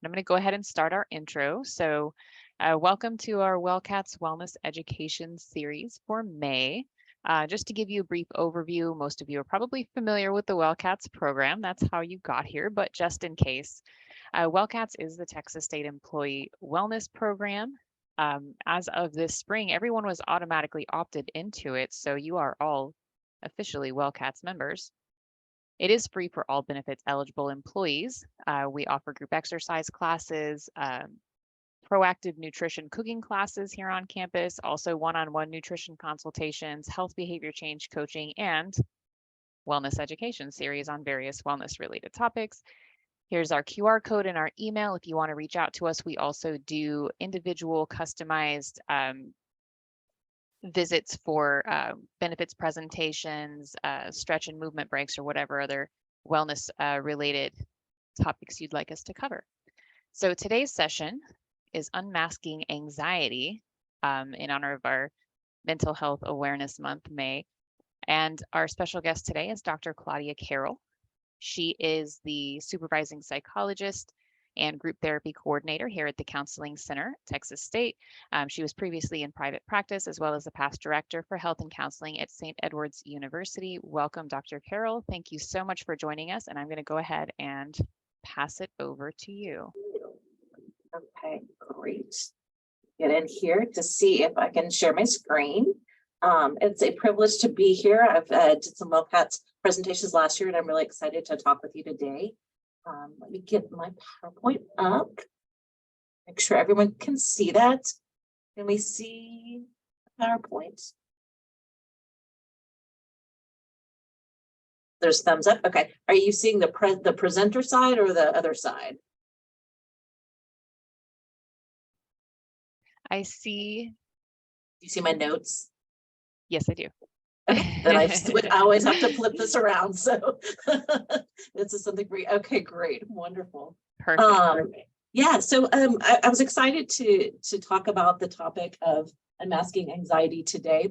I'm going to go ahead and start our intro. So welcome to our WellCats Wellness Education Series for May. Just to give you a brief overview, most of you are probably familiar with the WellCats program. That's how you got here, but just in case, WellCats is the Texas State Employee Wellness Program. As of this spring, everyone was automatically opted into it, so you are all officially WellCats members. It is free for all benefits eligible employees. We offer group exercise classes, proactive nutrition cooking classes here on campus, also one-on-one nutrition consultations, health behavior change coaching, and wellness education series on various wellness-related topics. Here's our QR code and our email if you want to reach out to us. We also do individual customized visits for benefits presentations, stretch and movement breaks, or whatever other wellness related topics you'd like us to cover. So today's session is Unmasking Anxiety in honor of our Mental Health Awareness Month, May. And our special guest today is Dr. Claudia Carroll. She is the supervising psychologist and group therapy coordinator here at the Counseling Center, Texas State. She was previously in private practice as well as a past director for health and counseling at St. Edward's University. Welcome, Dr. Carroll. Thank you so much for joining us, and I'm going to go ahead and pass it over to you. Okay, great. Get in here to see if I can share my screen. It's a privilege to be here. I've did some WellCats presentations last year, and I'm really excited to talk with you today. Let me get my PowerPoint up. Make sure everyone can see that. Can we see PowerPoint? There's thumbs up. Okay. Are you seeing the presenter side or the other side? I see. Do you see my notes? Yes, I do. Then I always have to flip this around. So this is something great. Okay, great. Wonderful. Perfect. Yeah, so I was excited to talk about the topic of unmasking anxiety today.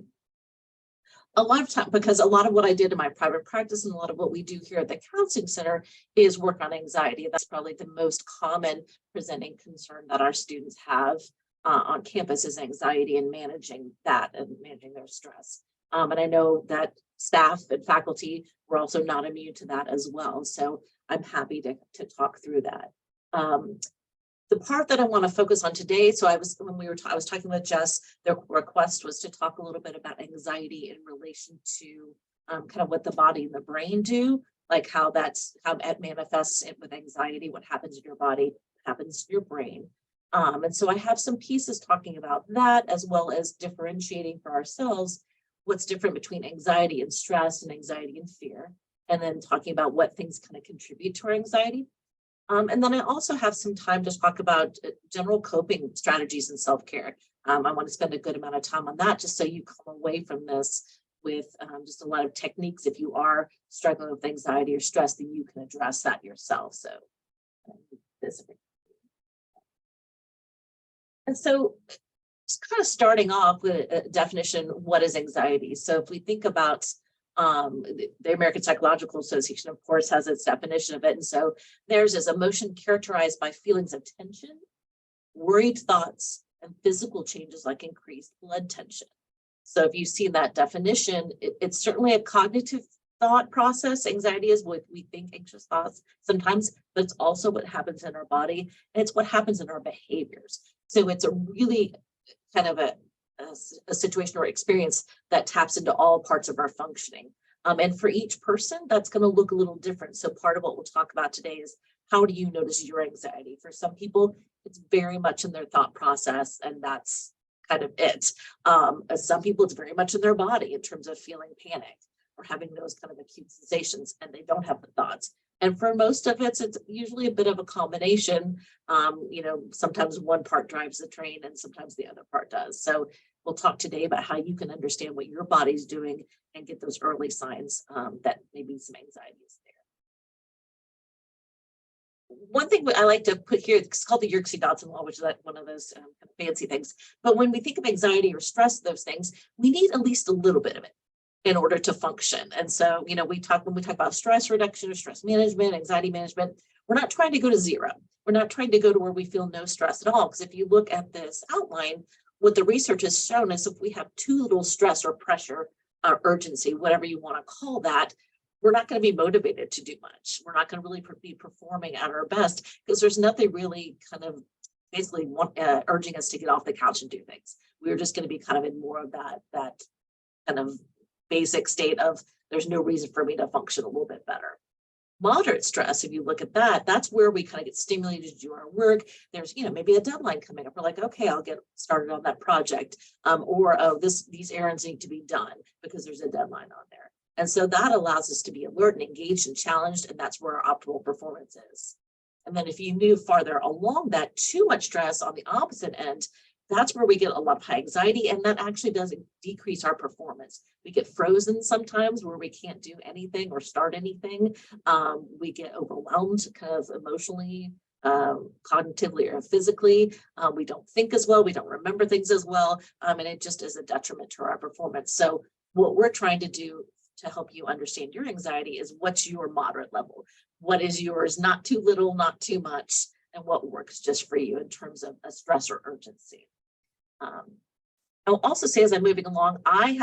A lot of time, because a lot of what I did in my private practice and a lot of what we do here at the Counseling Center is work on anxiety. That's probably the most common presenting concern that our students have on campus is anxiety and managing that and managing their stress. And I know that staff and faculty were also not immune to that as well. So I'm happy to talk through that. The part that I want to focus on today, so I was talking with Jess, the request was to talk a little bit about anxiety in relation to kind of what the body and the brain do, like how it manifests with anxiety, what happens in your body, happens in your brain. And so I have some pieces talking about that, as well as differentiating for ourselves what's different between anxiety and stress and anxiety and fear, and then talking about what things kind of contribute to our anxiety. And then I also have some time to talk about general coping strategies and self-care. I want to spend a good amount of time on that, just so you come away from this with just a lot of techniques. If you are struggling with anxiety or stress, then you can address that yourself. So and so just kind of starting off with a definition, what is anxiety? So if we think about the American Psychological Association, of course, has its definition of it. And so theirs is emotion characterized by feelings of tension, worried thoughts, and physical changes like increased blood tension. So if you see that definition, it's certainly a cognitive thought process. Anxiety is what we think, anxious thoughts sometimes, but it's also what happens in our body, and it's what happens in our behaviors. So it's a really kind of a situation or experience that taps into all parts of our functioning. And for each person, that's going to look a little different. So part of what we'll talk about today is, how do you notice your anxiety? For some people, it's very much in their thought process, and that's kind of it. Some people, it's very much in their body in terms of feeling panic or having those kind of acute sensations, and they don't have the thoughts. And for most of it, it's usually a bit of a combination. Sometimes one part drives the train and sometimes the other part does. So we'll talk today about how you can understand what your body's doing and get those early signs that maybe some anxiety is there. One thing I like to put here, it's called the Yerkes-Dodson law, which is one of those kind of fancy things. But when we think of anxiety or stress, those things, we need at least a little bit of it in order to function. And so, when we talk about stress reduction or stress management, anxiety management, we're not trying to go to zero. We're not trying to go to where we feel no stress at all. Because if you look at this outline, what the research has shown is if we have too little stress or pressure or urgency, whatever you want to call that, we're not going to be motivated to do much. We're not going to really be performing at our best because there's nothing really kind of basically urging us to get off the couch and do things. We're just going to be kind of in more of that kind of basic state of there's no reason for me to function a little bit better. Moderate stress, if you look at that, that's where we kind of get stimulated to do our work. There's, maybe a deadline coming up. We're like, okay, I'll get started on that project. Or these errands need to be done because there's a deadline on there. And so that allows us to be alert and engaged and challenged, and that's where our optimal performance is. And then if you move farther along that, too much stress on the opposite end, that's where we get a lot of high anxiety, and that actually does decrease our performance. We get frozen sometimes where we can't do anything or start anything. We get overwhelmed kind of emotionally, cognitively or physically. We don't think as well. We don't remember things as well. And it just is a detriment to our performance. So what we're trying to do to help you understand your anxiety is what's your moderate level? What is yours? Not too little, not too much, and what works just for you in terms of a stress or urgency. I'll also say as I'm moving along, I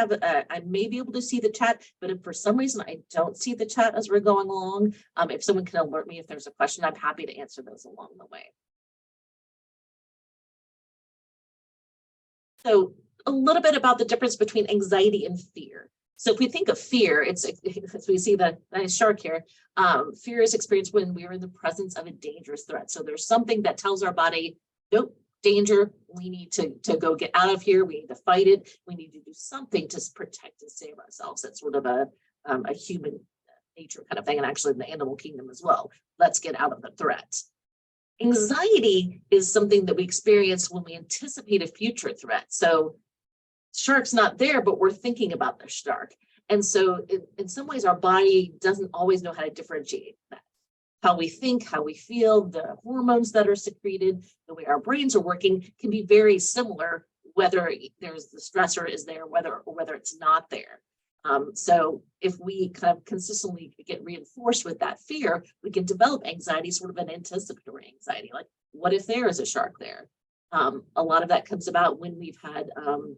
may be able to see the chat, but if for some reason I don't see the chat as we're going along, if someone can alert me if there's a question, I'm happy to answer those along the way. So a little bit about the difference between anxiety and fear. So if we think of fear, as we see the nice shark here, fear is experienced when we are in the presence of a dangerous threat. So there's something that tells our body, nope, danger, we need to go get out of here, we need to fight it, we need to do something to protect and save ourselves. That's sort of a human nature kind of thing, and actually in the animal kingdom as well. Let's get out of the threat. Anxiety is something that we experience when we anticipate a future threat. So shark's not there, but we're thinking about the shark. And so in some ways, our body doesn't always know how to differentiate that. How we think, how we feel, the hormones that are secreted, the way our brains are working can be very similar, whether there's the stressor is there, whether it's not there. So if we kind of consistently get reinforced with that fear, we can develop anxiety, sort of an anticipatory anxiety, like what if there is a shark there? A lot of that comes about when we've had kind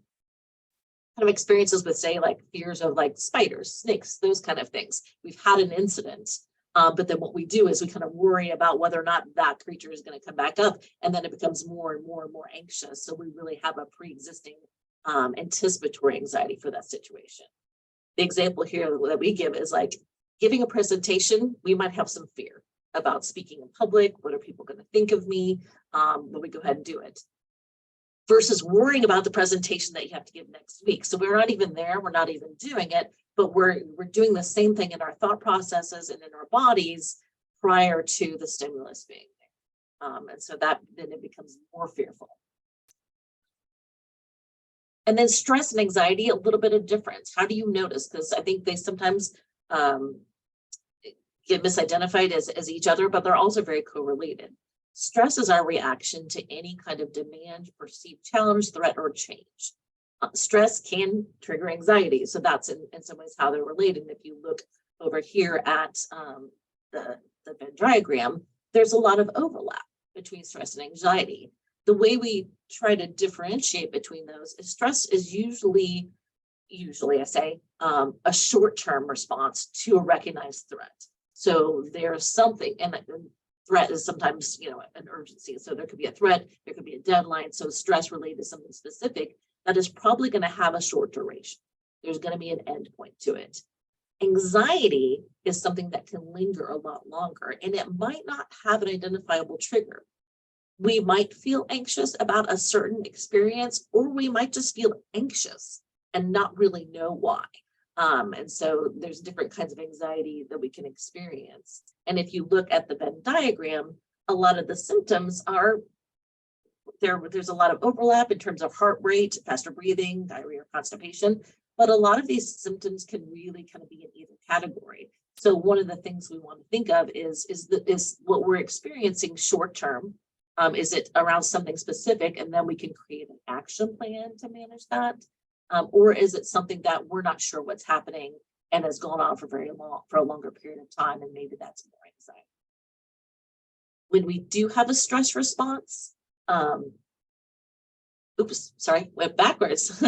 of experiences with, say, like fears of like spiders, snakes, those kind of things. We've had an incident. But then what we do is we kind of worry about whether or not that creature is going to come back up, and then it becomes more and more and more anxious. So we really have a pre-existing anticipatory anxiety for that situation. The example here that we give is like giving a presentation. We might have some fear about speaking in public. What are people going to think of me when we go ahead and do it? Versus worrying about the presentation that you have to give next week. So we're not even there. We're not even doing it. But we're doing the same thing in our thought processes and in our bodies prior to the stimulus being there. And so that then it becomes more fearful. And then stress and anxiety, a little bit of difference. How do you notice? Because I think they sometimes get misidentified as each other, but they're also very correlated. Stress is our reaction to any kind of demand, perceived challenge, threat, or change. Stress can trigger anxiety. So that's in some ways how they're related. And if you look over here at the Venn diagram, there's a lot of overlap between stress and anxiety. The way we try to differentiate between those is stress is usually I say, a short-term response to a recognized threat. So there's something, and threat is sometimes, an urgency. So there could be a threat, there could be a deadline. So stress related to something specific that is probably going to have a short duration. There's going to be an end point to it. Anxiety is something that can linger a lot longer, and it might not have an identifiable trigger. We might feel anxious about a certain experience, or we might just feel anxious and not really know why. And so there's different kinds of anxiety that we can experience. And if you look at the Venn diagram, a lot of the symptoms are there's a lot of overlap in terms of heart rate, faster breathing, diarrhea, or constipation, but a lot of these symptoms can really kind of be in either category. So one of the things we want to think of is what we're experiencing short term. Is it around something specific, and then we can create an action plan to manage that? Or is it something that we're not sure what's happening and has gone on for a longer period of time, and maybe that's more anxiety. When we do have a stress response, went backwards.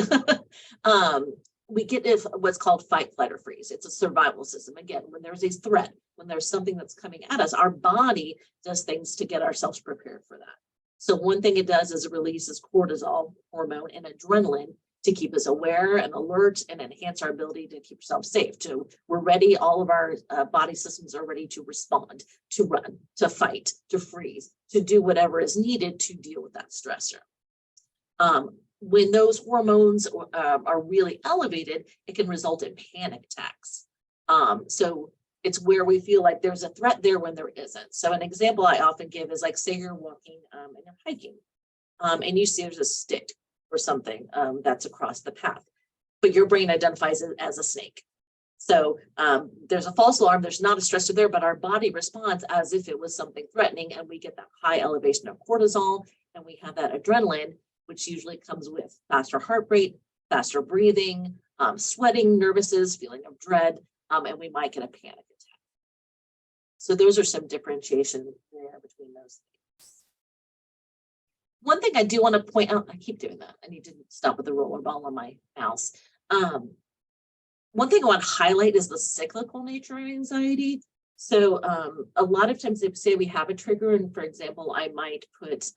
We get what's called fight, flight, or freeze. It's a survival system. Again, when there's a threat, when there's something that's coming at us, our body does things to get ourselves prepared for that. So one thing it does is it releases cortisol hormone and adrenaline to keep us aware and alert and enhance our ability to keep ourselves safe. So we're ready. All of our body systems are ready to respond, to run, to fight, to freeze, to do whatever is needed to deal with that stressor. When those hormones are really elevated, it can result in panic attacks. So it's where we feel like there's a threat there when there isn't. So an example I often give is like, say you're walking and you're hiking, and you see there's a stick or something that's across the path, but your brain identifies it as a snake. So there's a false alarm, there's not a stressor there, but our body responds as if it was something threatening, and we get that high elevation of cortisol, and we have that adrenaline, which usually comes with faster heart rate, faster breathing, sweating, nervousness, feeling of dread, and we might get a panic attack. So those are some differentiation there between those things. One thing I do want to point out, I keep doing that. I need to stop with the roller ball on my mouse. One thing I want to highlight is the cyclical nature of anxiety. So a lot of times, if say we have a trigger, and for example, I might put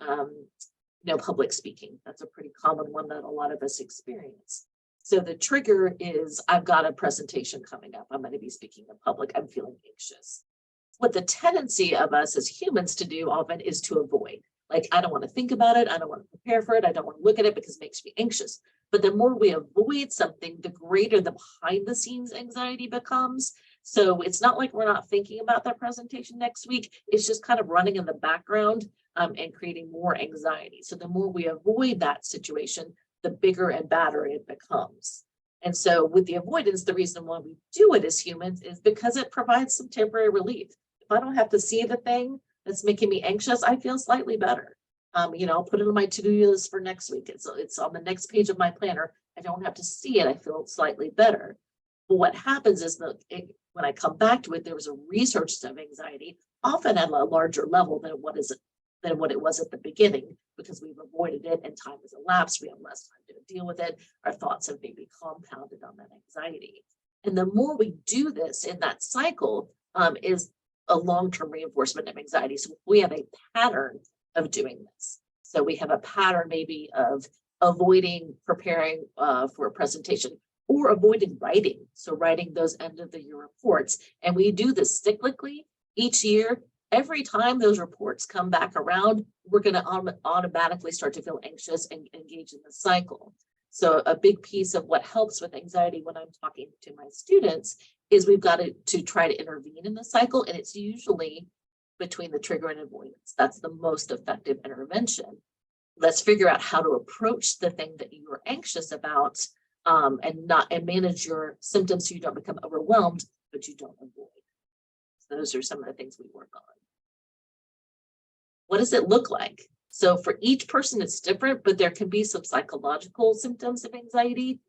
public speaking. That's a pretty common one that a lot of us experience. So the trigger is, I've got a presentation coming up. I'm going to be speaking in public. I'm feeling anxious. What the tendency of us as humans to do often is to avoid. Like, I don't want to think about it. I don't want to prepare for it. I don't want to look at it because it makes me anxious. But the more we avoid something, the greater the behind the scenes anxiety becomes. So it's not like we're not thinking about that presentation next week. It's just kind of running in the background and creating more anxiety. So the more we avoid that situation, the bigger and badder it becomes. And so with the avoidance, the reason why we do it as humans is because it provides some temporary relief. If I don't have to see the thing that's making me anxious, I feel slightly better. I'll put it on my to-do list for next week. It's on the next page of my planner. I don't have to see it. I feel slightly better. But what happens is when I come back to it, there was a research of anxiety, often at a larger level than what it was at the beginning, because we've avoided it and time has elapsed. We have less time to deal with it. Our thoughts have maybe compounded on that anxiety. And the more we do this in that cycle is a long-term reinforcement of anxiety. So we have a pattern of doing this. So we have a pattern maybe of avoiding preparing for a presentation or avoiding writing. So writing those end of the year reports. And we do this cyclically each year. Every time those reports come back around, we're going to automatically start to feel anxious and engage in the cycle. So a big piece of what helps with anxiety when I'm talking to my students is we've got to try to intervene in the cycle. And it's usually between the trigger and avoidance. That's the most effective intervention. Let's figure out how to approach the thing that you're anxious about and manage your symptoms so you don't become overwhelmed, but you don't avoid. So those are some of the things we work on. What does it look like? So for each person, it's different, but there can be some psychological symptoms of anxiety.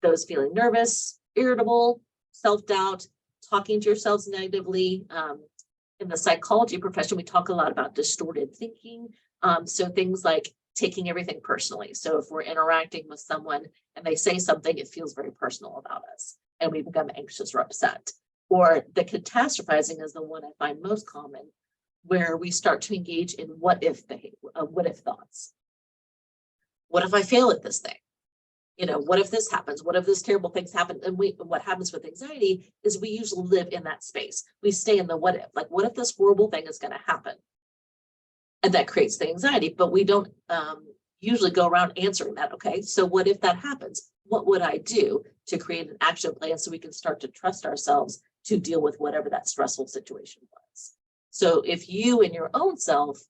Those feeling nervous, irritable, self-doubt, talking to yourselves negatively. In the psychology profession, we talk a lot about distorted thinking. So things like taking everything personally. So if we're interacting with someone and they say something, it feels very personal about us and we become anxious or upset. Or the catastrophizing is the one I find most common, where we start to engage in what if thoughts. What if I fail at this thing? What if this happens? What if this terrible things happen? And what happens with anxiety is we usually live in that space. We stay in the what if, like, what if this horrible thing is going to happen? And that creates the anxiety, but we don't usually go around answering that. Okay, so what if that happens? What would I do to create an action plan so we can start to trust ourselves to deal with whatever that stressful situation was? So if you in your own self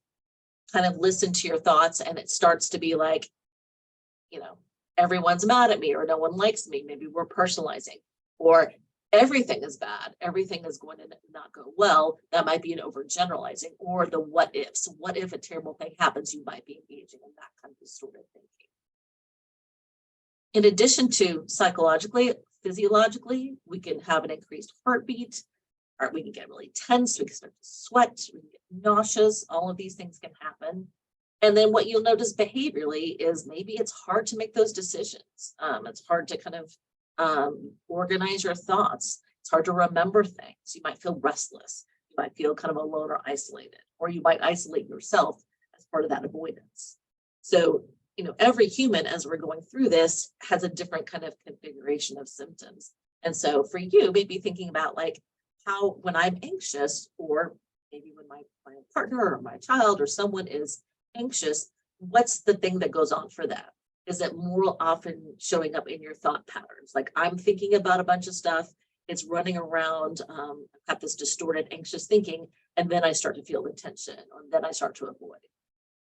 kind of listen to your thoughts and it starts to be like, everyone's mad at me or no one likes me, maybe we're personalizing, or everything is bad, everything is going to not go well, that might be an overgeneralizing, or the what ifs. What if a terrible thing happens? You might be engaging in that kind of distorted thinking. In addition to psychologically, physiologically, we can have an increased heartbeat. we can get really tense, we can start to sweat, we can get nauseous, all of these things can happen. And then what you'll notice behaviorally is maybe it's hard to make those decisions. It's hard to kind of organize your thoughts. It's hard to remember things. You might feel restless. You might feel kind of alone or isolated, or you might isolate yourself as part of that avoidance. So, every human, as we're going through this, has a different kind of configuration of symptoms. And so for you, maybe thinking about like how, when I'm anxious, or maybe when my partner or my child or someone is anxious, what's the thing that goes on for that? Is it more often showing up in your thought patterns? Like I'm thinking about a bunch of stuff, it's running around, I've got this distorted, anxious thinking, and then I start to feel the tension, or then I start to avoid.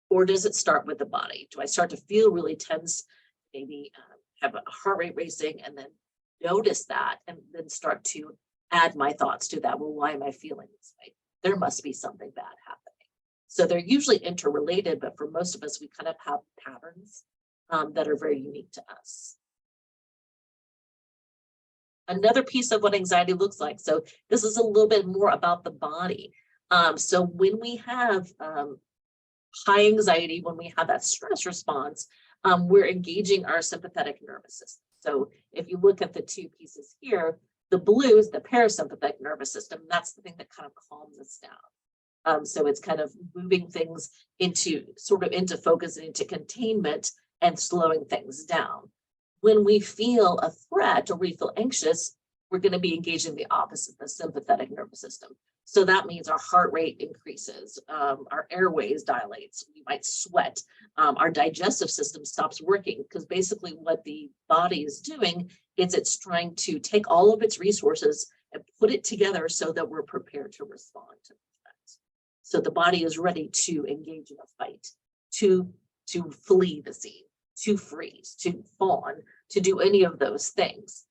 Or does it start with the body? Do I start to feel really tense, maybe have a heart rate racing, and then notice that, and then start to add my thoughts to that? Well, why am I feeling this way? There must be something bad happening. So they're usually interrelated, but for most of us, we kind of have patterns that are very unique to us. Another piece of what anxiety looks like. So this is a little bit more about the body. So when we have high anxiety, when we have that stress response, we're engaging our sympathetic nervous system. So if you look at the two pieces here, the blue is the parasympathetic nervous system. That's the thing that kind of calms us down. So it's kind of moving things into focus and into containment and slowing things down. When we feel a threat or we feel anxious, we're going to be engaging the opposite, the sympathetic nervous system. So that means our heart rate increases, our airways dilates, we might sweat, our digestive system stops working, because basically what the body is doing is it's trying to take all of its resources and put it together so that we're prepared to respond to that. So the body is ready to engage in a fight, to flee the scene, to freeze, to fawn, to do any of those things.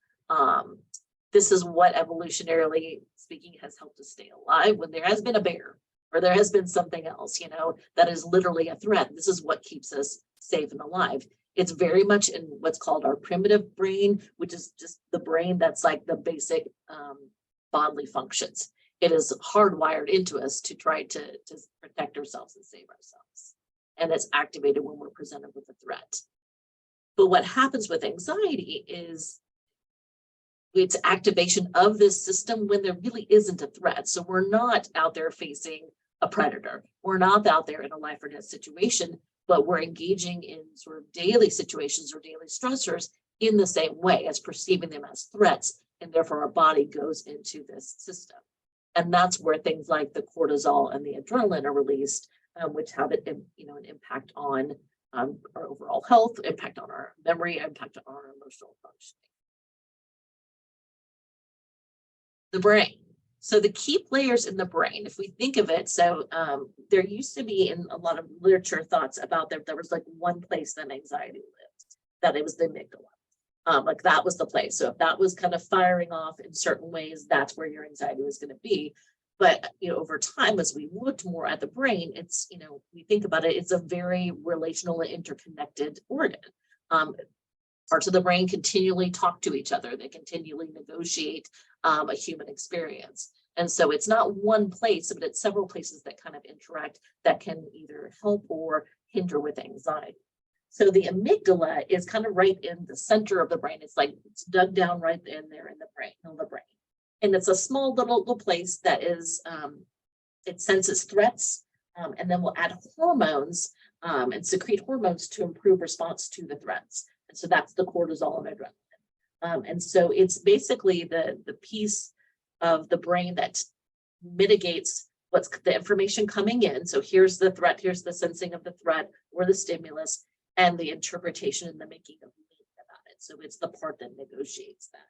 This is what evolutionarily speaking has helped us stay alive when there has been a bear or there has been something else, that is literally a threat. This is what keeps us safe and alive. It's very much in what's called our primitive brain, which is just the brain that's like the basic bodily functions. It is hardwired into us to try to protect ourselves and save ourselves. And it's activated when we're presented with a threat. But what happens with anxiety is it's activation of this system when there really isn't a threat. So we're not out there facing a predator. We're not out there in a life or death situation, but we're engaging in sort of daily situations or daily stressors in the same way as perceiving them as threats. And therefore our body goes into this system. And that's where things like the cortisol and the adrenaline are released, which have an impact on our overall health, impact on our memory, impact on our emotional functioning. The brain. So the key players in the brain, if we think of it, so there used to be in a lot of literature thoughts about there was like one place that anxiety lived, that it was the amygdala. Like that was the place. So if that was kind of firing off in certain ways, that's where your anxiety was going to be. But over time, as we looked more at the brain, it's we think about it, it's a very relational and interconnected organ. Parts of the brain continually talk to each other. They continually negotiate a human experience. And so it's not one place, but it's several places that kind of interact that can either help or hinder with anxiety. So the amygdala is kind of right in the center of the brain. It's like it's dug down right in there in the brain. And it's a small little place that is, it senses threats, and then we'll add hormones and secrete hormones to improve response to the threats. And so that's the cortisol and adrenaline. And so it's basically the piece of the brain that mitigates what's the information coming in. So here's the threat, here's the sensing of the threat or the stimulus, and the interpretation and the making of meaning about it. So it's the part that negotiates that.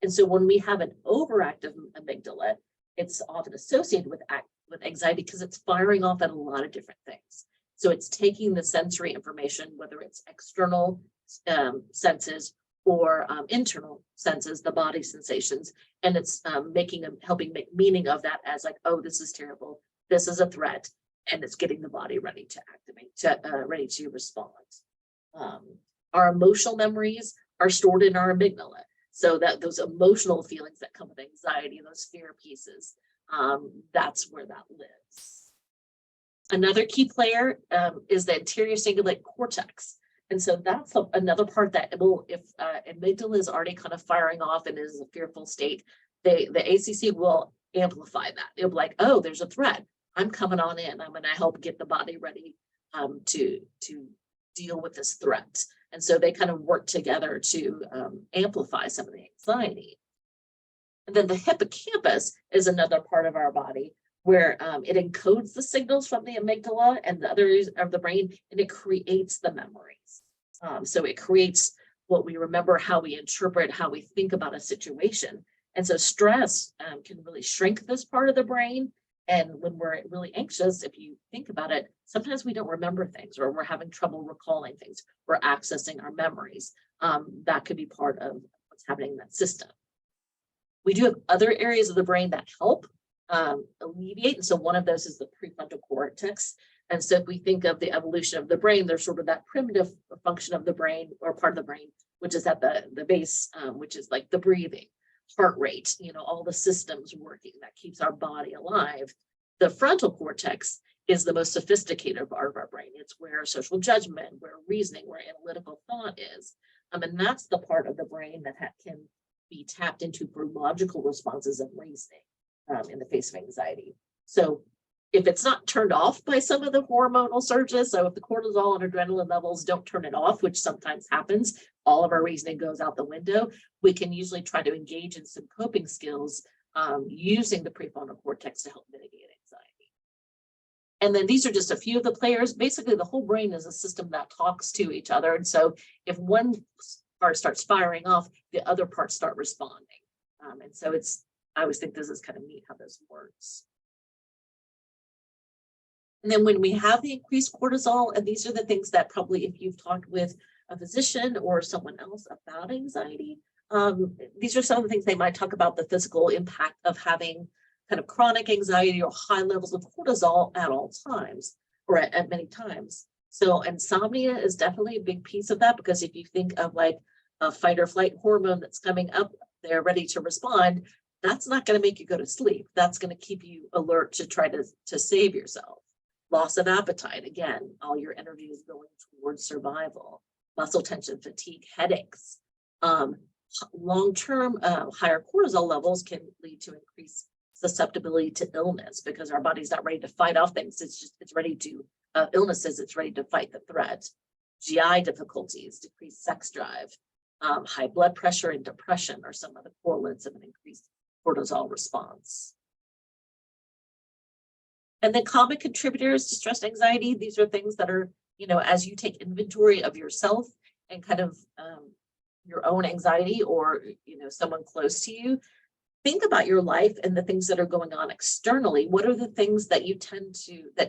And so when we have an overactive amygdala, it's often associated with anxiety because it's firing off at a lot of different things. So it's taking the sensory information, whether it's external senses or internal senses, the body sensations, and it's helping make meaning of that as like, oh, this is terrible, this is a threat, and it's getting the body ready to activate, ready to respond. Our emotional memories are stored in our amygdala. So that those emotional feelings that come with anxiety, those fear pieces, that's where that lives. Another key player is the anterior cingulate cortex. And so that's another part that will, if amygdala is already kind of firing off and is a fearful state, the ACC will amplify that. It'll be like, oh, there's a threat. I'm coming on in. I'm going to help get the body ready to deal with this threat. And so they kind of work together to amplify some of the anxiety. And then the hippocampus is another part of our body where it encodes the signals from the amygdala and the other areas of the brain, and it creates the memories. So it creates what we remember, how we interpret, how we think about a situation. And so stress can really shrink this part of the brain. And when we're really anxious, if you think about it, sometimes we don't remember things, or we're having trouble recalling things. We're accessing our memories. That could be part of what's happening in that system. We do have other areas of the brain that help alleviate. And so one of those is the prefrontal cortex. And so if we think of the evolution of the brain, there's sort of that primitive function of the brain, or part of the brain, which is at the base, which is like the breathing, heart rate, all the systems working that keeps our body alive. The frontal cortex is the most sophisticated part of our brain. It's where social judgment, where reasoning, where analytical thought is. And that's the part of the brain that can be tapped into for logical responses and reasoning in the face of anxiety. So if it's not turned off by some of the hormonal surges, so if the cortisol and adrenaline levels don't turn it off, which sometimes happens, all of our reasoning goes out the window, we can usually try to engage in some coping skills using the prefrontal cortex to help mitigate anxiety. And then these are just a few of the players. Basically, the whole brain is a system that talks to each other. And so if one part starts firing off, the other parts start responding. And so I always think this is kind of neat how this works. And then when we have the increased cortisol, and these are the things that probably if you've talked with a physician or someone else about anxiety, these are some of the things they might talk about, the physical impact of having kind of chronic anxiety or high levels of cortisol at all times, or at many times. So insomnia is definitely a big piece of that, because if you think of like a fight or flight hormone that's coming up, they're ready to respond, that's not going to make you go to sleep. That's going to keep you alert to try to save yourself. Loss of appetite, again, all your energy is going towards survival. Muscle tension, fatigue, headaches. Long-term higher cortisol levels can lead to increased susceptibility to illness, because our body's not ready to fight off things. It's ready to illnesses. It's ready to fight the threat. GI difficulties, decreased sex drive, high blood pressure, and depression are some of the correlates of an increased cortisol response. And then common contributors to stress and anxiety, these are things that are, as you take inventory of yourself and kind of your own anxiety, or, someone close to you, think about your life and the things that are going on externally. What are the things that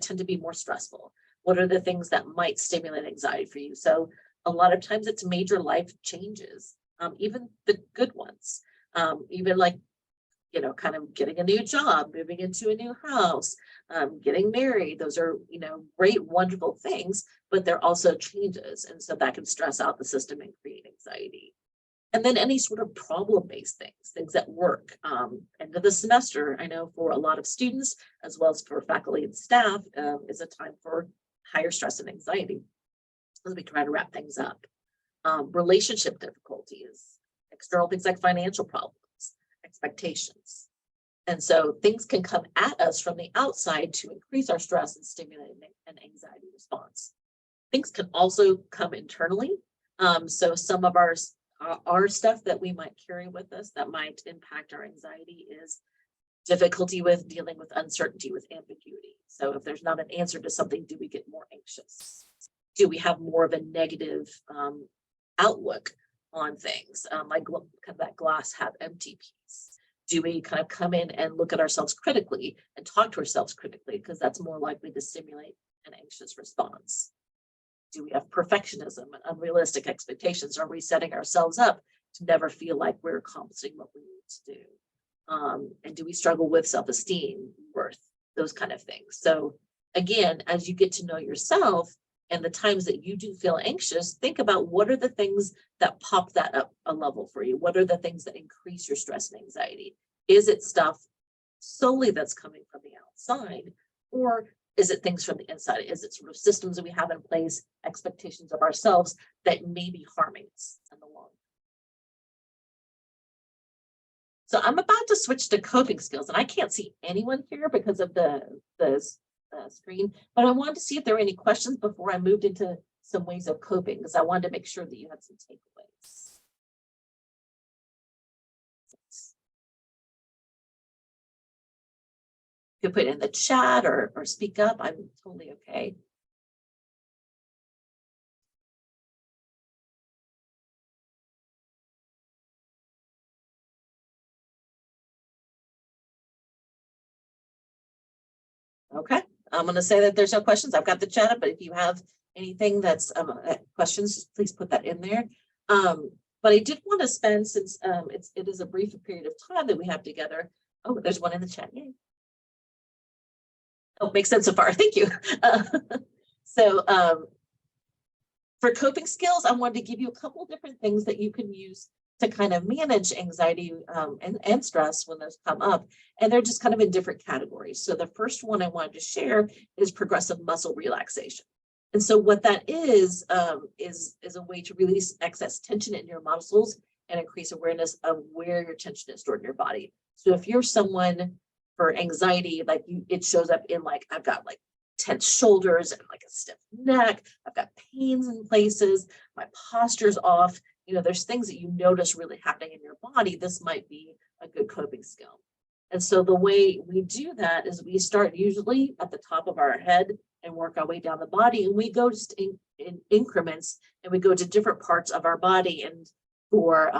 tend to be more stressful? What are the things that might stimulate anxiety for you? So a lot of times it's major life changes, even the good ones, even like, kind of getting a new job, moving into a new house, getting married. Those are, great, wonderful things, but they're also changes. And so that can stress out the system and create anxiety. And then any sort of problem-based things at work. End of the semester, I know for a lot of students, as well as for faculty and staff, is a time for higher stress and anxiety as we try to wrap things up. Relationship difficulties, external things like financial problems, expectations. And so things can come at us from the outside to increase our stress and stimulate an anxiety response. Things can also come internally. So some of our stuff that we might carry with us that might impact our anxiety is difficulty with dealing with uncertainty, with ambiguity. So if there's not an answer to something, do we get more anxious? Do we have more of a negative outlook on things, like kind of that glass half empty piece? Do we kind of come in and look at ourselves critically and talk to ourselves critically, because that's more likely to stimulate an anxious response? Do we have perfectionism and unrealistic expectations? Are we setting ourselves up to never feel like we're accomplishing what we need to do? And do we struggle with self-esteem, worth, those kind of things? So again, as you get to know yourself And the times that you do feel anxious, think about what are the things that pop that up a level for you? What are the things that increase your stress and anxiety? Is it stuff solely that's coming from the outside, or is it things from the inside? Is it sort of systems that we have in place, expectations of ourselves that may be harming us in the long run? So I'm about to switch to coping skills, and I can't see anyone here because of the screen, but I wanted to see if there were any questions before I moved into some ways of coping, because I wanted to make sure that you had some takeaways. You could put it in the chat or speak up. I'm totally okay. Okay, I'm going to say that there's no questions. I've got the chat up, but if you have anything that's questions, please put that in there. But I did want to spend, since it is a brief period of time that we have together. Oh, there's one in the chat. Yay. Oh, makes sense so far. Thank you. So for coping skills, I wanted to give you a couple different things that you can use to kind of manage anxiety and stress when those come up. And they're just kind of in different categories. So the first one I wanted to share is progressive muscle relaxation. And so what that is a way to release excess tension in your muscles and increase awareness of where your tension is stored in your body. So if you're someone for anxiety, like it shows up in like, I've got like tense shoulders and like a stiff neck, I've got pains in places, my posture's off, there's things that you notice really happening in your body. This might be a good coping skill. And so the way we do that is we start usually at the top of our head and work our way down the body. And we go just in increments, and we go to different parts of our body. And for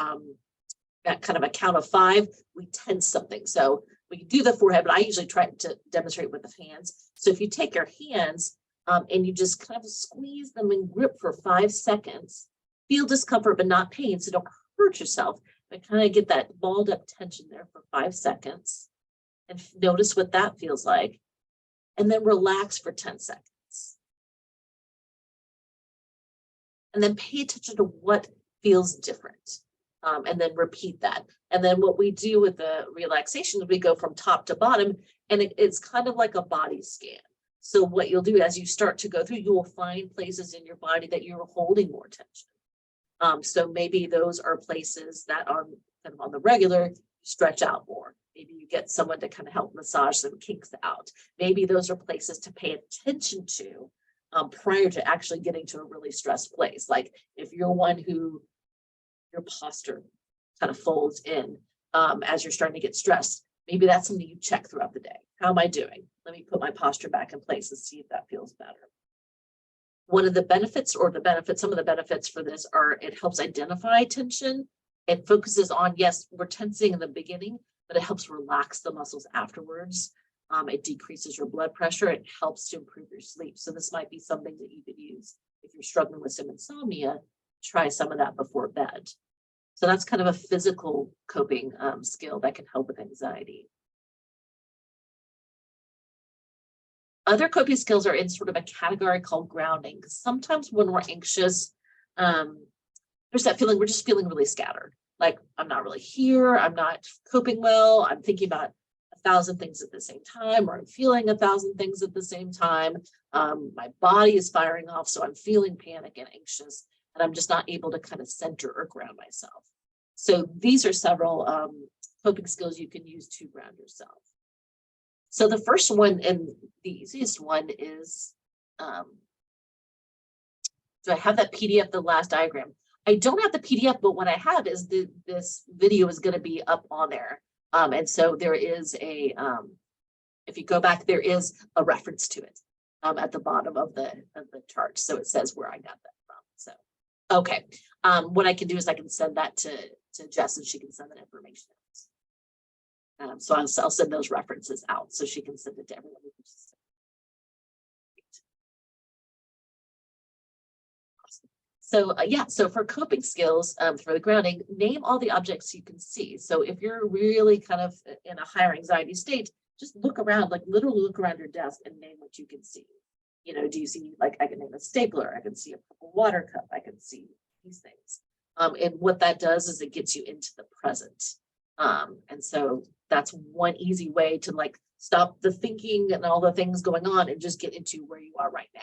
that kind of a count of 5, we tense something. So we can do the forehead, but I usually try to demonstrate with the hands. So if you take your hands and you just kind of squeeze them and grip for 5 seconds, feel discomfort, but not pain. So don't hurt yourself, but kind of get that balled up tension there for 5 seconds and notice what that feels like. And then relax for 10 seconds. And then pay attention to what feels different. And then repeat that. And then what we do with the relaxation is we go from top to bottom, and it's kind of like a body scan. So what you'll do as you start to go through, you will find places in your body that you're holding more tension. So maybe those are places that are kind of on the regular, stretch out more. Maybe you get someone to kind of help massage some kinks out. Maybe those are places to pay attention to prior to actually getting to a really stressed place. Like if you're one who your posture kind of folds in as you're starting to get stressed, maybe that's something you check throughout the day. How am I doing? Let me put my posture back in place and see if that feels better. One of the benefits, some of the benefits for this are it helps identify tension. It focuses on, yes, we're tensing in the beginning, but it helps relax the muscles afterwards. It decreases your blood pressure. It helps to improve your sleep. So this might be something that you could use if you're struggling with some insomnia. Try some of that before bed. So that's kind of a physical coping skill that can help with anxiety. Other coping skills are in sort of a category called grounding, because sometimes when we're anxious, there's that feeling, we're just feeling really scattered. Like I'm not really here, I'm not coping well, I'm thinking about 1,000 things at the same time, or I'm feeling 1,000 things at the same time. My body is firing off, so I'm feeling panic and anxious, and I'm just not able to kind of center or ground myself. So these are several coping skills you can use to ground yourself. So the first one and the easiest one is, do I have that PDF, the last diagram? I don't have the PDF, but what I have is this video is going to be up on there. And so there is a, if you go back, there is a reference to it at the bottom of the chart. So it says where I got that from. So, okay. What I can do is I can send that to Jess, and she can send that information out. So I'll send those references out so she can send it to everyone. So yeah, so for coping skills, for the grounding, name all the objects you can see. So if you're really kind of in a higher anxiety state, just look around, like literally look around your desk and name what you can see. Do you see, like, I can name a stapler, I can see a purple water cup, I can see these things. And what that does is it gets you into the present. And so that's one easy way to like stop the thinking and all the things going on and just get into where you are right now.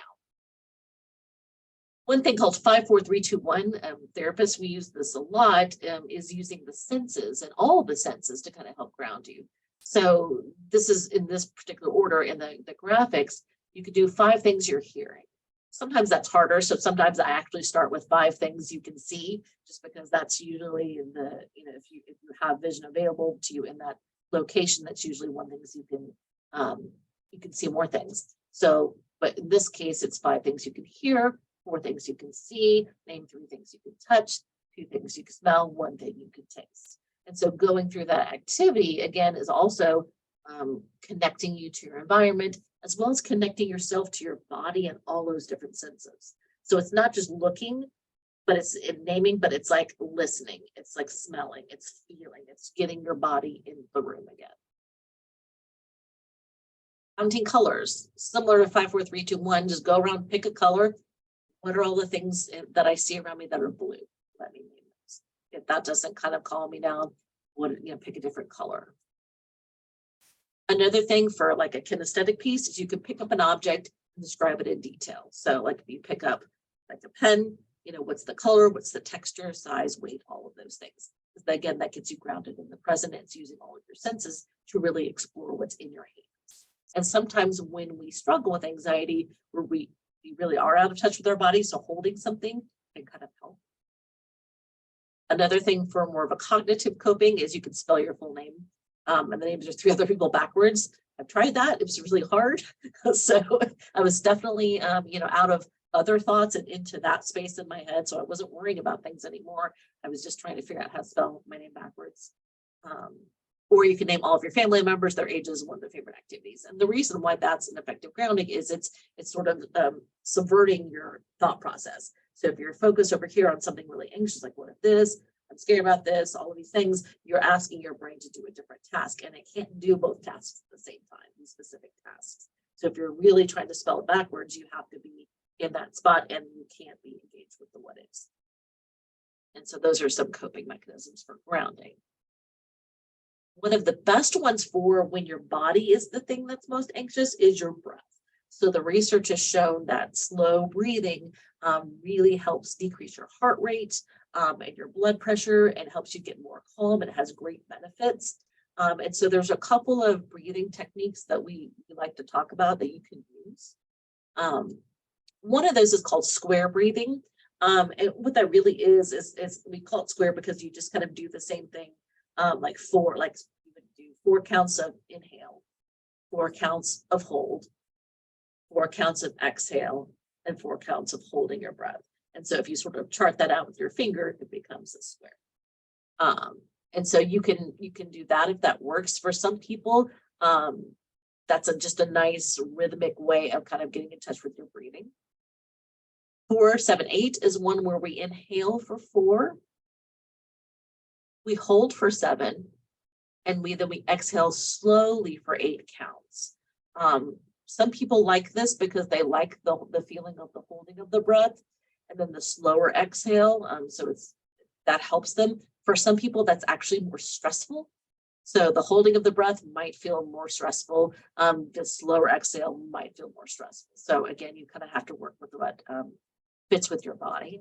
One thing called 5-4-3-2-1, therapists, we use this a lot, is using the senses and all the senses to kind of help ground you. So this is in this particular order in the graphics. You could do 5 things you're hearing. Sometimes that's harder. So sometimes I actually start with 5 things you can see, just because that's usually in the, if you have vision available to you in that location, that's usually one thing you can see more things. So, but in this case, it's 5 things you can hear, 4 things you can see, name 3 things you can touch, 2 things you can smell, 1 thing you can taste. And so going through that activity, again, is also connecting you to your environment, as well as connecting yourself to your body and all those different senses. So it's not just looking, but it's naming, but it's like listening. It's like smelling, it's feeling, it's getting your body in the room again. Counting colors, similar to 5-4-3-2-1, just go around, pick a color. What are all the things that I see around me that are blue? Let me name those. If that doesn't kind of calm me down, pick a different color. Another thing for like a kinesthetic piece is you can pick up an object and describe it in detail. So like if you pick up like a pen, what's the color, what's the texture, size, weight, all of those things. Again, that gets you grounded in the present. It's using all of your senses to really explore what's in your hands. And sometimes when we struggle with anxiety, where we really are out of touch with our body, so holding something can kind of help. Another thing for more of a cognitive coping is you can spell your full name. And the names of 3 other people backwards. I've tried that. It was really hard. So I was definitely, out of other thoughts and into that space in my head. So I wasn't worrying about things anymore. I was just trying to figure out how to spell my name backwards. Or you can name all of your family members, their ages, one of their favorite activities. And the reason why that's an effective grounding is it's sort of subverting your thought process. So if you're focused over here on something really anxious, like what if this, I'm scared about this, all of these things, you're asking your brain to do a different task, and it can't do both tasks at the same time, these specific tasks. So if you're really trying to spell it backwards, you have to be in that spot and you can't be engaged with the what ifs. And so those are some coping mechanisms for grounding. One of the best ones for when your body is the thing that's most anxious is your breath. So the research has shown that slow breathing really helps decrease your heart rate and your blood pressure, and helps you get more calm. It has great benefits. And so there's a couple of breathing techniques that we like to talk about that you can use. One of those is called square breathing. And what that really is we call it square because you just kind of do the same thing. You would do 4 counts of inhale, 4 counts of hold, 4 counts of exhale, and 4 counts of holding your breath. And so if you sort of chart that out with your finger, it becomes a square. And so you can do that if that works for some people. That's just a nice rhythmic way of kind of getting in touch with your breathing. 4-7-8 is one where we inhale for 4, we hold for 7, and then we exhale slowly for 8 counts. Some people like this because they like the feeling of the holding of the breath and then the slower exhale. So that helps them. For some people, that's actually more stressful. So the holding of the breath might feel more stressful. The slower exhale might feel more stressful. So again, you kind of have to work with what fits with your body.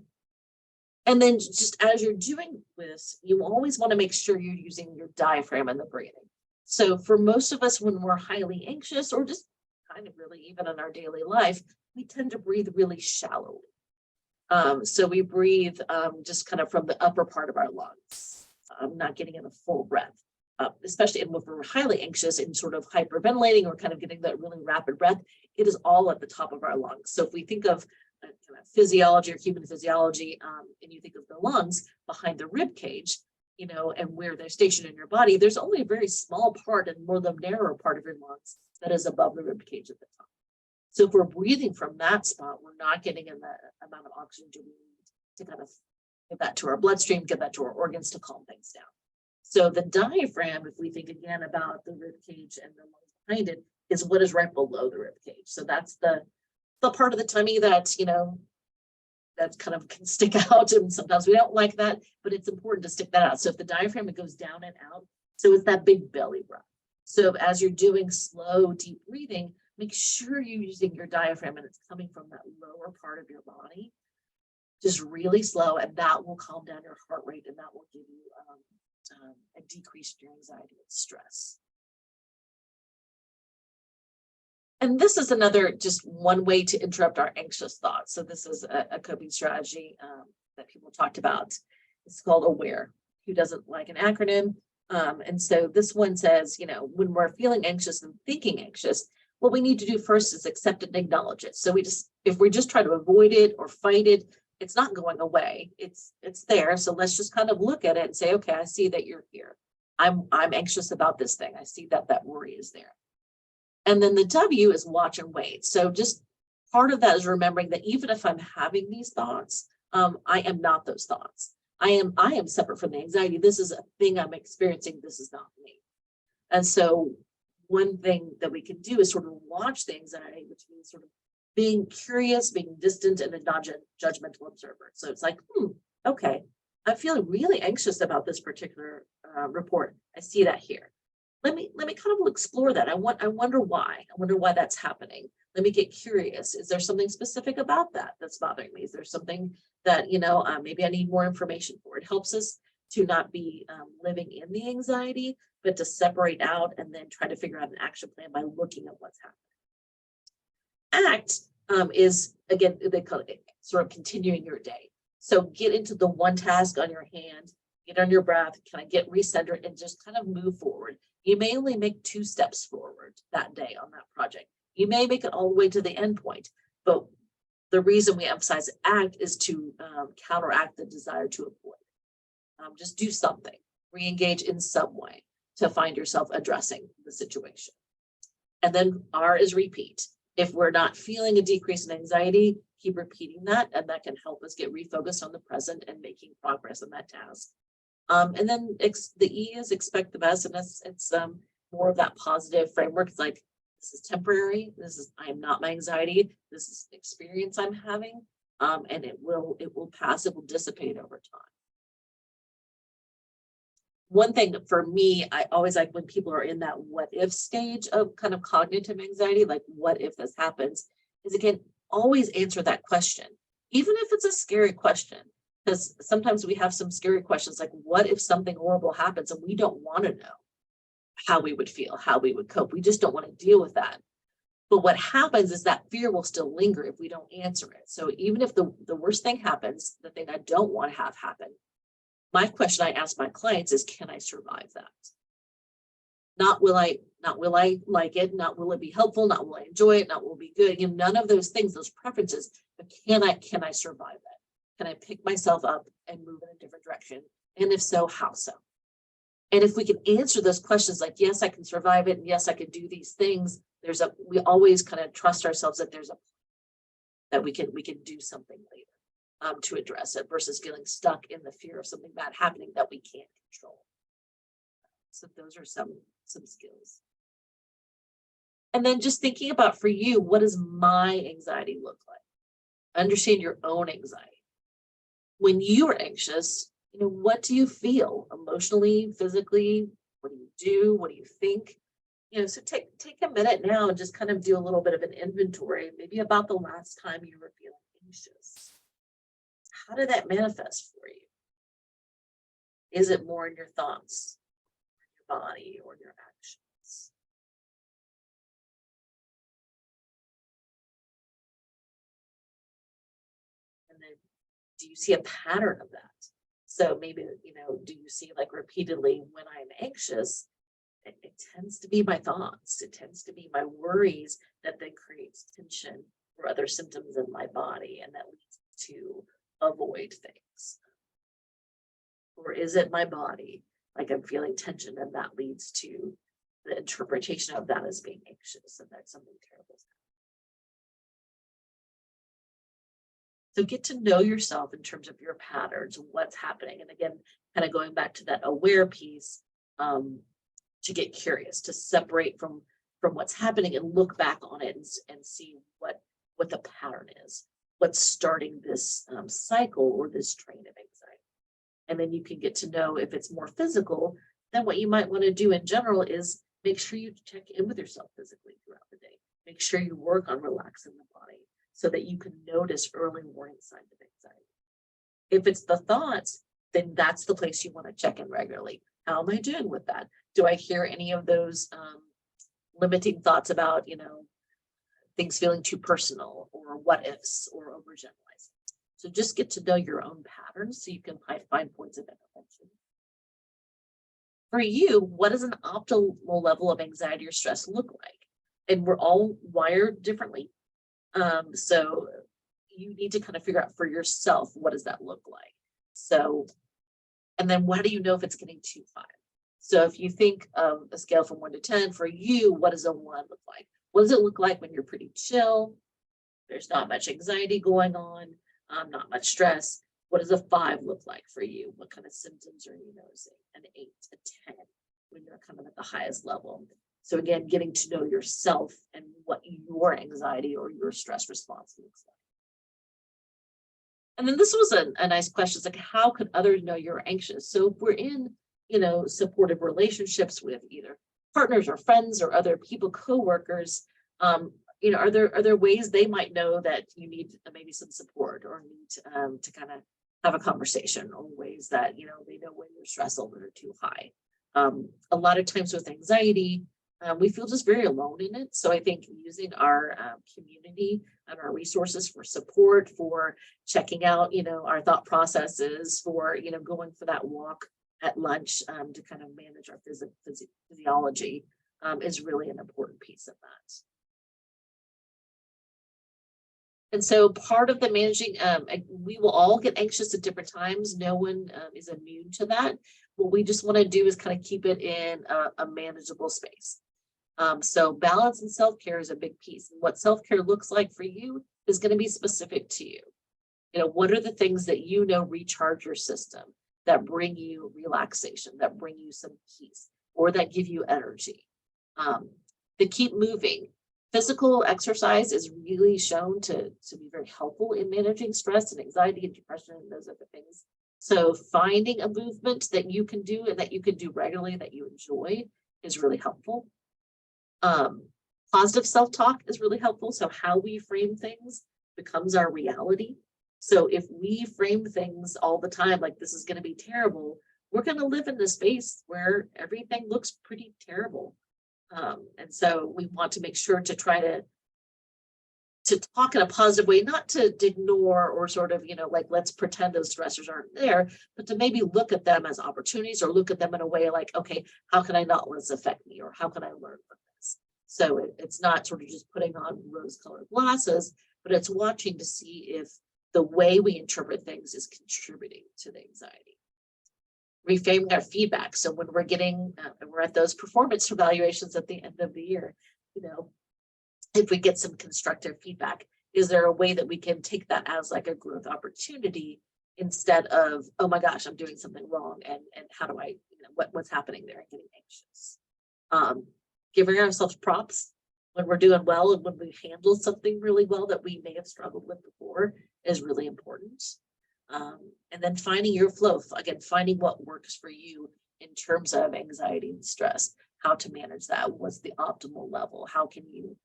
And then just as you're doing this, you always want to make sure you're using your diaphragm in the breathing. So for most of us, when we're highly anxious or just kind of really even in our daily life, we tend to breathe really shallowly. So we breathe just kind of from the upper part of our lungs, not getting in a full breath, especially if we're highly anxious and sort of hyperventilating or kind of getting that really rapid breath. It is all at the top of our lungs. So if we think of kind of physiology or human physiology, and you think of the lungs behind the rib cage, and where they're stationed in your body, there's only a very small part and more the narrower part of your lungs that is above the rib cage at the top. So if we're breathing from that spot, we're not getting in the amount of oxygen we need to kind of give that to our bloodstream, give that to our organs to calm things down. So the diaphragm, if we think again about the rib cage and the lungs behind it, is what is right below the rib cage. So that's the the part of the tummy that, that kind of can stick out, and sometimes we don't like that, but it's important to stick that out. So if the diaphragm, it goes down and out, so it's that big belly breath. So as you're doing slow, deep breathing, make sure you're using your diaphragm and it's coming from that lower part of your body, just really slow, and that will calm down your heart rate, and that will give you a decrease in your anxiety and stress. And this is another, just one way to interrupt our anxious thoughts. So this is a coping strategy that people talked about. It's called AWARE. Who doesn't like an acronym? And so this one says, when we're feeling anxious and thinking anxious, what we need to do first is accept it and acknowledge it. So if we just try to avoid it or fight it, it's not going away. It's there. So let's just kind of look at it and say, okay, I see that you're here. I'm anxious about this thing. I see that worry is there. And then the W is watch and wait. So just part of that is remembering that even if I'm having these thoughts, I am not those thoughts. I am separate from the anxiety. This is a thing I'm experiencing. This is not me. And so one thing that we can do is sort of watch the anxiety, which means sort of being curious, being distant, and a non-judgmental observer. So it's like, okay, I'm feeling really anxious about this particular report. I see that here. Let me kind of explore that. I wonder why. I wonder why that's happening. Let me get curious. Is there something specific about that that's bothering me? Is there something that, maybe I need more information for? It helps us to not be living in the anxiety, but to separate out and then try to figure out an action plan by looking at what's happening. Act is, again, they call it sort of continuing your day. So get into the one task on your hand, get on your breath, kind of get recentered and just kind of move forward. You may only make 2 steps forward that day on that project. You may make it all the way to the end point, but the reason we emphasize act is to counteract the desire to avoid. Just do something, re-engage in some way to find yourself addressing the situation. And then R is repeat. If we're not feeling a decrease in anxiety, keep repeating that, and that can help us get refocused on the present and making progress on that task. And then the E is expect the best, and it's more of that positive framework. It's like, this is temporary. I am not my anxiety. This is an experience I'm having, and it will pass. It will dissipate over time. One thing for me, I always like when people are in that what if stage of kind of cognitive anxiety, like what if this happens, is again, always answer that question, even if it's a scary question. Because sometimes we have some scary questions like, what if something horrible happens and we don't want to know how we would feel, how we would cope. We just don't want to deal with that. But what happens is that fear will still linger if we don't answer it. So even if the worst thing happens, the thing I don't want to have happen, my question I ask my clients is, can I survive that? Not will I like it, not will it be helpful, not will I enjoy it, not will it be good. None of those things, those preferences, but can I survive that? Can I pick myself up and move in a different direction? And if so, how so? And if we can answer those questions like, yes, I can survive it, and yes, I can do these things, we always kind of trust ourselves that that we can do something later to address it, versus feeling stuck in the fear of something bad happening that we can't control. So those are some skills. And then just thinking about, for you, what does my anxiety look like? Understand your own anxiety. When you are anxious, what do you feel emotionally, physically? What do you do? What do you think? So take a minute now and just kind of do a little bit of an inventory, maybe about the last time you were feeling anxious. How did that manifest for you? Is it more in your thoughts, your body, or your actions? And then, do you see a pattern of that? So maybe, do you see like repeatedly when I'm anxious, it tends to be my thoughts. It tends to be my worries that then creates tension or other symptoms in my body, and that leads to avoid things. Or is it my body? Like I'm feeling tension, and that leads to the interpretation of that as being anxious, and that something terrible is happening. So get to know yourself in terms of your patterns, what's happening. And again, kind of going back to that aware piece, to get curious, to separate from what's happening and look back on it and see what what the pattern is, what's starting this cycle or this train of anxiety. And then you can get to know if it's more physical, then what you might want to do in general is make sure you check in with yourself physically throughout the day. Make sure you work on relaxing the body so that you can notice early warning signs of anxiety. If it's the thoughts, then that's the place you want to check in regularly. How am I doing with that? Do I hear any of those limiting thoughts about, things feeling too personal or what ifs or overgeneralizing? So just get to know your own patterns so you can find points of intervention. For you, what does an optimal level of anxiety or stress look like? And we're all wired differently. So you need to kind of figure out for yourself, what does that look like? So, and then how do you know if it's getting too high? So if you think of a scale from 1 to 10, for you, what does a 1 look like? What does it look like when you're pretty chill? There's not much anxiety going on, not much stress. What does a 5 look like for you? What kind of symptoms are you noticing? An 8, a 10, when you're kind of at the highest level. So again, getting to know yourself and what your anxiety or your stress response looks like. And then this was a nice question. It's like, how could others know you're anxious? So if we're in, supportive relationships with either partners or friends or other people, coworkers, are there ways they might know that you need maybe some support or need to kind of have a conversation, or ways that, they know when your stress levels are too high? A lot of times with anxiety, we feel just very alone in it. So I think using our community and our resources for support, for checking out, our thought processes, for, going for that walk at lunch to kind of manage our physiology is really an important piece of that. And so part of the managing, we will all get anxious at different times. No one is immune to that. What we just want to do is kind of keep it in a manageable space. So balance and self-care is a big piece. And what self-care looks like for you is going to be specific to you. What are the things that recharge your system, that bring you relaxation, that bring you some peace, or that give you energy? To keep moving. Physical exercise is really shown to be very helpful in managing stress and anxiety and depression and those other things. So finding a movement that you can do and that you can do regularly, that you enjoy, is really helpful. Positive self-talk is really helpful. So how we frame things becomes our reality. So if we frame things all the time like this is going to be terrible, we're going to live in this space where everything looks pretty terrible. And so we want to make sure to try to talk in a positive way, not to ignore or sort of, let's pretend those stressors aren't there, but to maybe look at them as opportunities, or look at them in a way like, okay, how can I not let this affect me? Or how can I learn from this? So it's not sort of just putting on rose-colored glasses, but it's watching to see if the way we interpret things is contributing to the anxiety. Reframing our feedback. So when we're at those performance evaluations at the end of the year, if we get some constructive feedback, is there a way that we can take that as like a growth opportunity instead of, oh my gosh, I'm doing something wrong, and how do I, what's happening there, and getting anxious? Giving ourselves props when we're doing well and when we handle something really well that we may have struggled with before is really important. And then finding your flow, again, finding what works for you in terms of anxiety and stress, how to manage that, what's the optimal level, how can you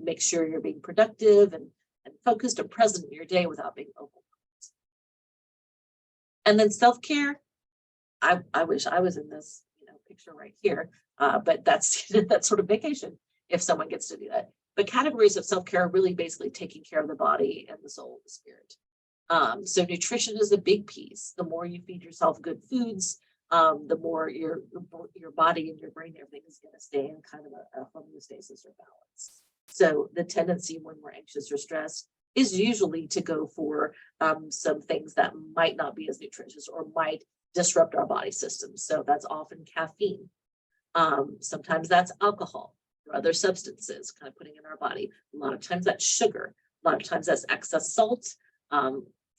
make sure you're being productive and focused and present in your day without being overwhelmed. And then self-care, I wish I was in this picture right here, but that's sort of vacation if someone gets to do that. But categories of self-care are really basically taking care of the body and the soul and the spirit. So nutrition is a big piece. The more you feed yourself good foods, the more your body and your brain, everything is going to stay in kind of a homeostasis or balance. So the tendency when we're anxious or stressed is usually to go for some things that might not be as nutritious or might disrupt our body system. So that's often caffeine. Sometimes that's alcohol or other substances kind of putting in our body. A lot of times that's sugar. A lot of times that's excess salt,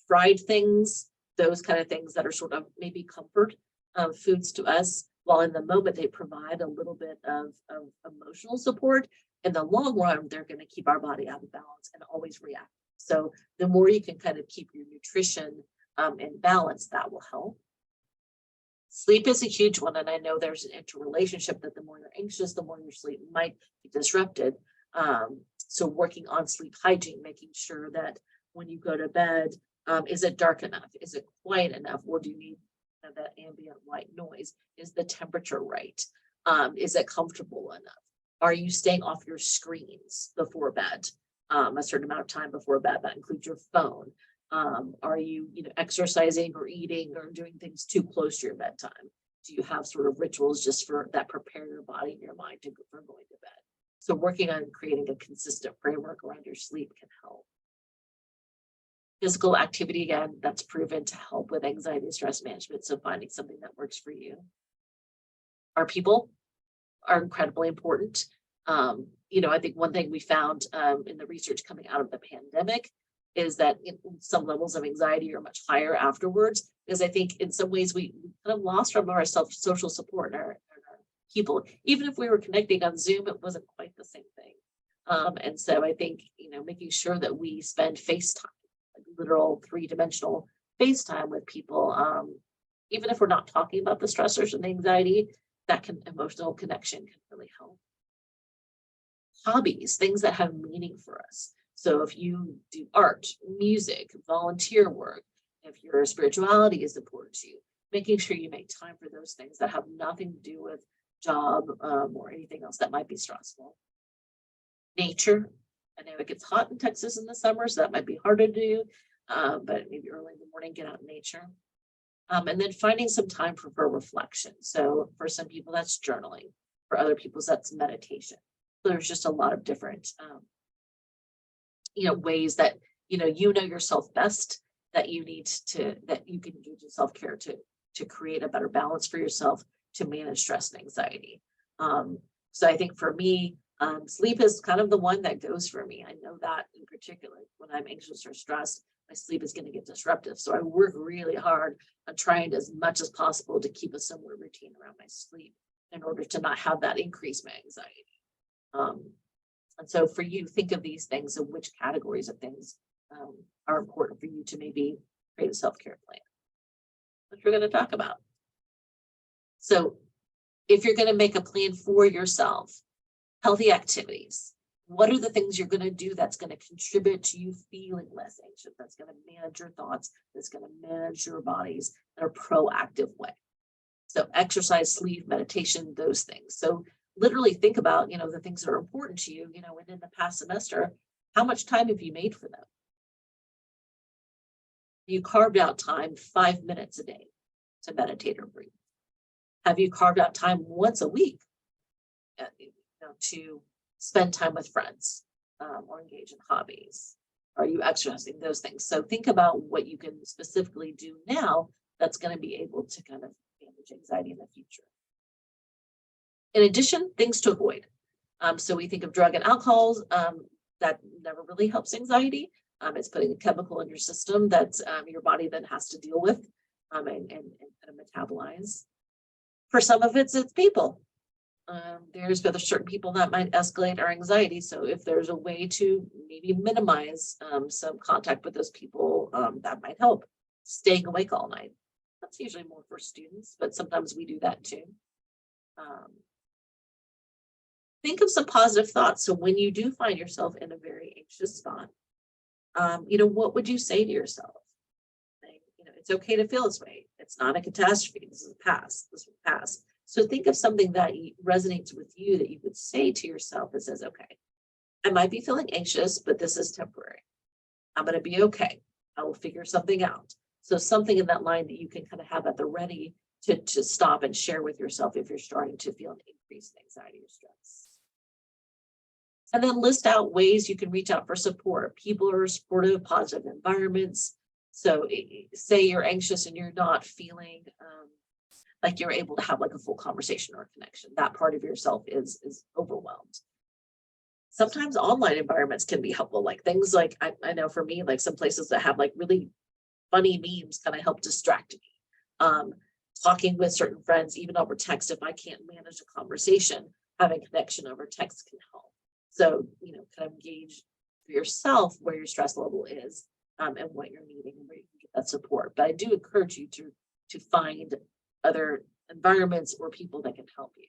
fried things, those kind of things that are sort of maybe comfort foods to us, while in the moment they provide a little bit of emotional support. in the long run, they're going to keep our body out of balance and always react. So the more you can kind of keep your nutrition in balance, that will help. Sleep is a huge one, and I know there's an interrelationship that the more you're anxious, the more your sleep might be disrupted. So working on sleep hygiene, making sure that when you go to bed, is it dark enough? Is it quiet enough? Or do you need that ambient white noise? Is the temperature right? Is it comfortable enough? Are you staying off your screens before bed? A certain amount of time before bed, that includes your phone. Are you, exercising or eating or doing things too close to your bedtime? Do you have sort of rituals just for that prepare your body and your mind for going to bed? So working on creating a consistent framework around your sleep can help. Physical activity, again, that's proven to help with anxiety and stress management. So finding something that works for you. Our people are incredibly important. I think one thing we found in the research coming out of the pandemic is that some levels of anxiety are much higher afterwards, because I think in some ways we kind of lost from our social support and our people. Even if we were connecting on Zoom, it wasn't quite the same thing. And so I think, making sure that we spend FaceTime, like literal 3-dimensional FaceTime with people, even if we're not talking about the stressors and the anxiety, that emotional connection can really help. Hobbies, things that have meaning for us. So if you do art, music, volunteer work, if your spirituality is important to you, making sure you make time for those things that have nothing to do with job or anything else that might be stressful. Nature, I know it gets hot in Texas in the summer, so that might be harder to do, but maybe early in the morning, get out in nature. And then finding some time for reflection. So for some people, that's journaling. For other people, that's meditation. So there's just a lot of different ways that you know yourself best, that you need that you can engage in self-care to create a better balance for yourself, to manage stress and anxiety. So I think for me, sleep is kind of the one that goes for me. I know that in particular, when I'm anxious or stressed, my sleep is going to get disruptive. So I work really hard on trying as much as possible to keep a similar routine around my sleep in order to not have that increase my anxiety. And so for you, think of these things and which categories of things are important for you to maybe create a self-care plan, which we're going to talk about. So if you're going to make a plan for yourself, healthy activities, what are the things you're going to do that's going to contribute to you feeling less anxious, that's going to manage your thoughts, that's going to manage your bodies in a proactive way? So exercise, sleep, meditation, those things. So literally think about, the things that are important to you, within the past semester, how much time have you made for them? You carved out time 5 minutes a day to meditate or breathe. Have you carved out time once a week to spend time with friends or engage in hobbies? Are you exercising? Those things. So think about what you can specifically do now that's going to be able to kind of manage anxiety in the future. In addition, things to avoid. So we think of drug and alcohols, that never really helps anxiety. It's putting a chemical in your system that your body then has to deal with and kind of metabolize. For some of it's people. There's certain people that might escalate our anxiety. So if there's a way to maybe minimize some contact with those people, that might help. Staying awake all night. That's usually more for students, but sometimes we do that too. Think of some positive thoughts. So when you do find yourself in a very anxious spot, what would you say to yourself? It's okay to feel this way. It's not a catastrophe. This is past. This will pass. So think of something that resonates with you that you could say to yourself that says, okay, I might be feeling anxious, but this is temporary. I'm going to be okay. I will figure something out. So something in that line that you can kind of have at the ready to stop and share with yourself if you're starting to feel an increase in anxiety or stress. And then list out ways you can reach out for support. People are supportive, positive environments. So say you're anxious and you're not feeling like you're able to have like a full conversation or connection. That part of yourself is overwhelmed. Sometimes online environments can be helpful, like things like, I know for me, like some places that have like really funny memes kind of help distract me. Talking with certain friends, even over text, if I can't manage a conversation, having connection over text can help. So, kind of gauge for yourself where your stress level is, and what you're needing and where you can get that support. But I do encourage you to find other environments or people that can help you.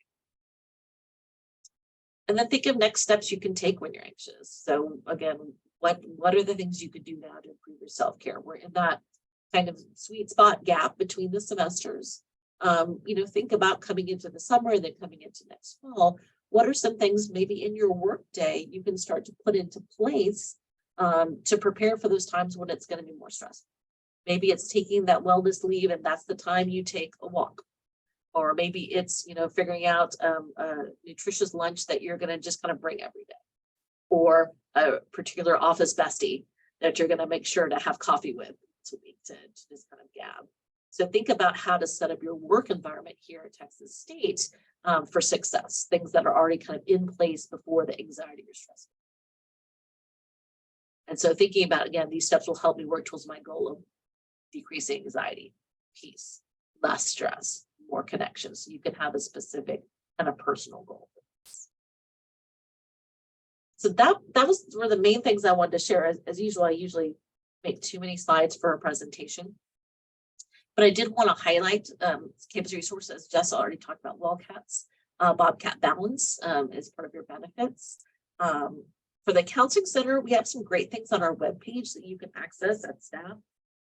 And then think of next steps you can take when you're anxious. So again, what are the things you could do now to improve your self-care? We're in that kind of sweet spot gap between the semesters. Think about coming into the summer and then coming into next fall. What are some things maybe in your work day you can start to put into place to prepare for those times when it's going to be more stressful? Maybe it's taking that wellness leave and that's the time you take a walk. Or maybe it's, figuring out a nutritious lunch that you're going to just kind of bring every day. Or a particular office bestie that you're going to make sure to have coffee with once a week to just kind of gab. So think about how to set up your work environment here at Texas State for success, things that are already kind of in place before the anxiety or stress. And so thinking about, again, these steps will help me work towards my goal of decreasing anxiety, peace, less stress, more connections. So you can have a specific kind of personal goal. So that were the main things I wanted to share. As usual, I usually make too many slides for a presentation. But I did want to highlight campus resources. Jess already talked about WellCats. Bobcat Balance is part of your benefits. For the Counseling Center, we have some great things on our webpage that you can access at staff.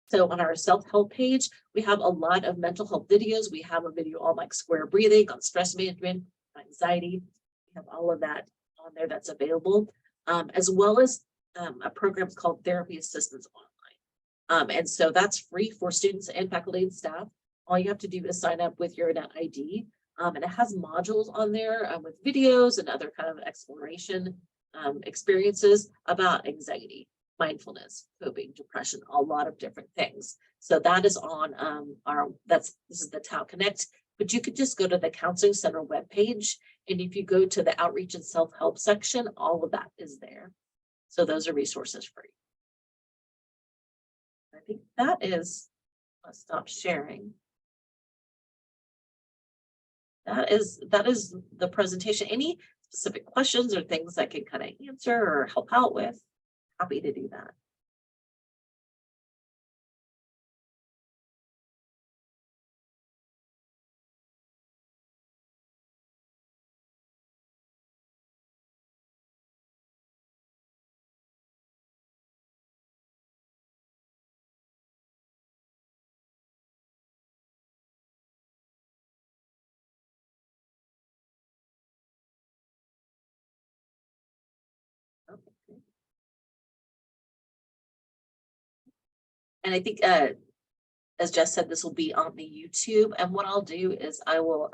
So on our self-help page, we have a lot of mental health videos. We have a video on like square breathing, on stress management, anxiety. We have all of that on there that's available, as well as a program called Therapy Assistance Online. And so that's free for students and faculty and staff. All you have to do is sign up with your Net ID. And it has modules on there with videos and other kind of exploration experiences about anxiety, mindfulness, coping, depression, a lot of different things. So that is on this is the Tau Connect, but you could just go to the Counseling Center webpage. And if you go to the outreach and self-help section, all of that is there. So those are resources for you. I think that is, let's stop sharing. That is the presentation. Any specific questions or things I can kind of answer or help out with? Happy to do that. Okay. And I think, as Jess said, this will be on the YouTube. And what I'll do is I will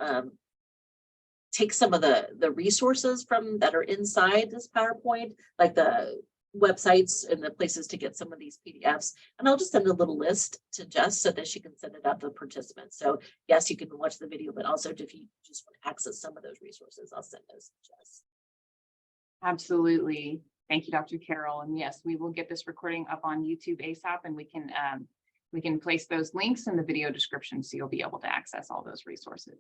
take some of the resources from that are inside this PowerPoint, like the websites and the places to get some of these PDFs. And I'll just send a little list to Jess so that she can send it out to participants. So yes, you can watch the video, but also if you just want to access some of those resources, I'll send those to Jess. Absolutely. Thank you, Dr. Carroll. And yes, we will get this recording up on YouTube ASAP, and we can place those links in the video description so you'll be able to access all those resources.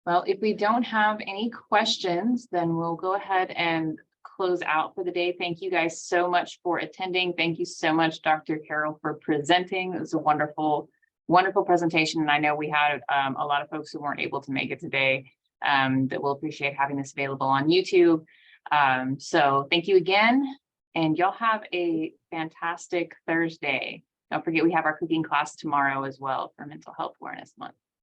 Well, if we don't have any questions, then we'll go ahead and close out for the day. Thank you guys so much for attending. Thank you so much, Dr. Carroll, for presenting. It was a wonderful presentation. And I know we had a lot of folks who weren't able to make it today that will appreciate having this available on YouTube. So thank you again, and y'all have a fantastic Thursday. Don't forget, we have our cooking class tomorrow as well for Mental Health Awareness Month.